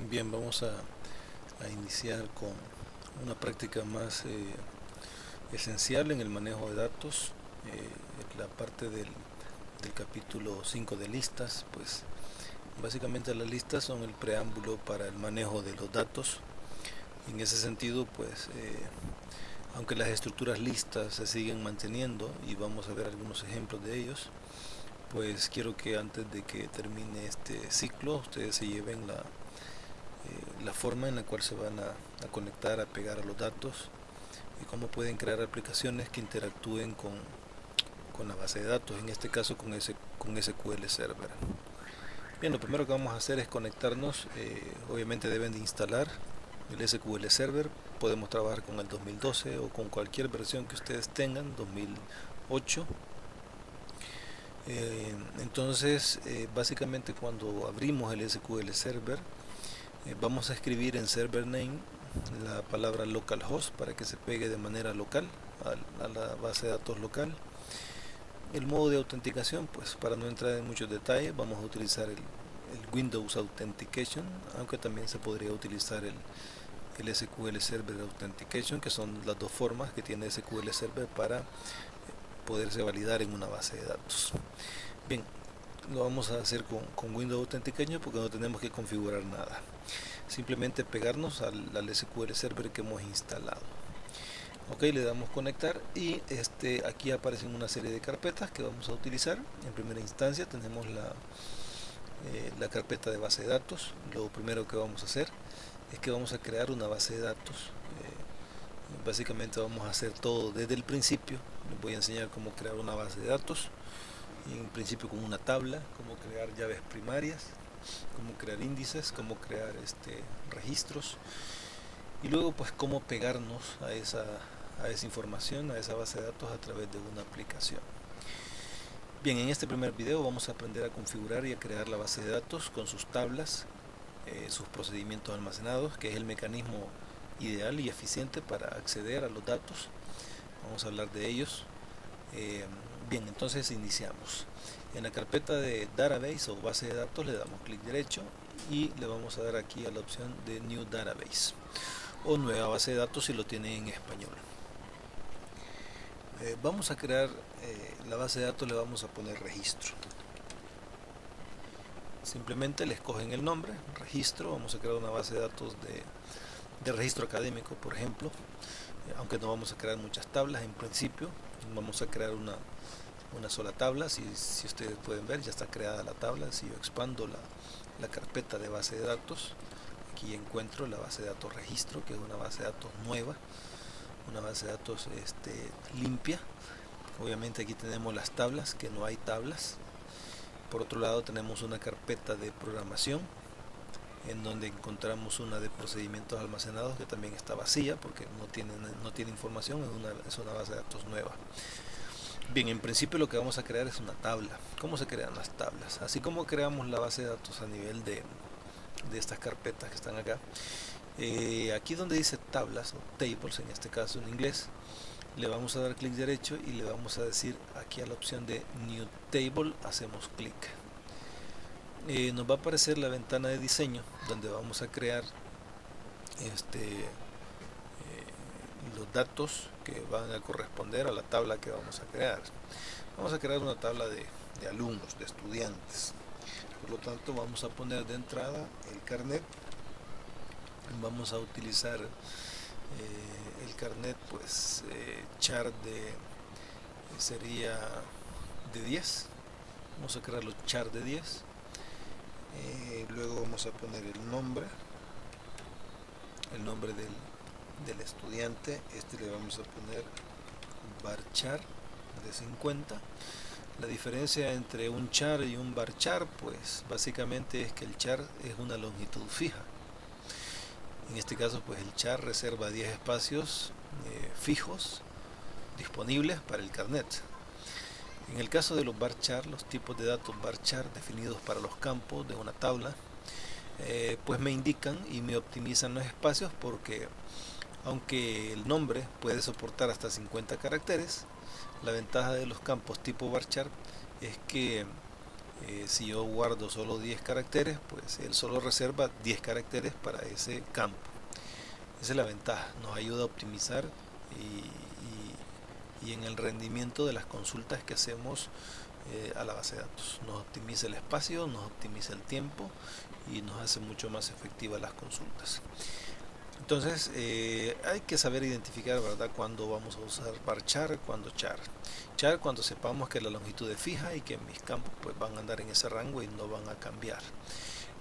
Bien, vamos a iniciar con una práctica más esencial en el manejo de datos. La parte del capítulo 5 de listas, pues básicamente las listas son el preámbulo para el manejo de los datos. En ese sentido, pues aunque las estructuras listas se siguen manteniendo y vamos a ver algunos ejemplos de ellos, pues quiero que antes de que termine este ciclo ustedes se lleven la forma en la cual se van a conectar, a pegar a los datos y cómo pueden crear aplicaciones que interactúen con la base de datos, en este caso con SQL Server. Bien, lo primero que vamos a hacer es conectarnos. Obviamente deben de instalar el SQL Server. Podemos trabajar con el 2012 o con cualquier versión que ustedes tengan, 2008. Entonces, básicamente cuando abrimos el SQL Server, vamos a escribir en server name la palabra localhost para que se pegue de manera local a la base de datos local. El modo de autenticación, pues para no entrar en muchos detalles, vamos a utilizar el Windows Authentication, aunque también se podría utilizar el SQL Server Authentication, que son las dos formas que tiene SQL Server para poderse validar en una base de datos. Bien, lo vamos a hacer con Windows Authentication porque no tenemos que configurar nada. Simplemente pegarnos al SQL Server que hemos instalado. Ok, le damos conectar y aquí aparecen una serie de carpetas que vamos a utilizar. En primera instancia tenemos la carpeta de base de datos. Lo primero que vamos a hacer es que vamos a crear una base de datos. Básicamente vamos a hacer todo desde el principio. Les voy a enseñar cómo crear una base de datos. En principio con una tabla, cómo crear llaves primarias, cómo crear índices, cómo crear registros y luego pues cómo pegarnos a esa información, a esa base de datos a través de una aplicación. Bien, en este primer video vamos a aprender a configurar y a crear la base de datos con sus tablas, sus procedimientos almacenados, que es el mecanismo ideal y eficiente para acceder a los datos. Vamos a hablar de ellos. Bien, entonces iniciamos. En la carpeta de Database o base de datos le damos clic derecho y le vamos a dar aquí a la opción de New Database o nueva base de datos si lo tienen en español. Vamos a crear la base de datos, le vamos a poner registro. Simplemente le escogen el nombre, registro. Vamos a crear una base de datos de registro académico, por ejemplo, aunque no vamos a crear muchas tablas en principio. Vamos a crear una sola tabla. Si ustedes pueden ver, ya está creada la tabla. Si yo expando la carpeta de base de datos, aquí encuentro la base de datos registro, que es una base de datos nueva, una base de datos limpia. Obviamente aquí tenemos las tablas, que no hay tablas. Por otro lado tenemos una carpeta de programación en donde encontramos una de procedimientos almacenados que también está vacía porque no tiene información, es una base de datos nueva. Bien, en principio lo que vamos a crear es una tabla. ¿Cómo se crean las tablas? Así como creamos la base de datos a nivel de estas carpetas que están acá, aquí donde dice tablas o tables, en este caso en inglés, le vamos a dar clic derecho y le vamos a decir aquí a la opción de New Table, hacemos clic. Nos va a aparecer la ventana de diseño donde vamos a crear los datos que van a corresponder a la tabla que vamos a crear. Vamos a crear una tabla de alumnos, de estudiantes. Por lo tanto vamos a poner de entrada el carnet. Vamos a utilizar el carnet, pues char sería de 10. Vamos a crear los char de 10. Luego vamos a poner el nombre del estudiante. Le vamos a poner varchar de 50. La diferencia entre un char y un varchar, pues básicamente es que el char es una longitud fija. En este caso, pues el char reserva 10 espacios fijos disponibles para el carnet. En el caso de los varchar, los tipos de datos varchar definidos para los campos de una tabla, pues me indican y me optimizan los espacios porque aunque el nombre puede soportar hasta 50 caracteres, la ventaja de los campos tipo varchar es que Si yo guardo solo 10 caracteres, pues él solo reserva 10 caracteres para ese campo. Esa es la ventaja, nos ayuda a optimizar y en el rendimiento de las consultas que hacemos a la base de datos. Nos optimiza el espacio, nos optimiza el tiempo y nos hace mucho más efectivas las consultas. Entonces hay que saber identificar, ¿verdad?, cuándo vamos a usar varchar, cuándo char. Char cuando sepamos que la longitud es fija y que mis campos pues van a andar en ese rango y no van a cambiar.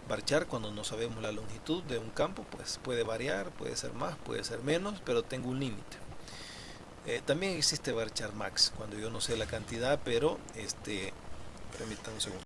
Varchar cuando no sabemos la longitud de un campo, pues puede variar, puede ser más, puede ser menos, pero tengo un límite. También existe varchar max, cuando yo no sé la cantidad, pero permítanme un segundo.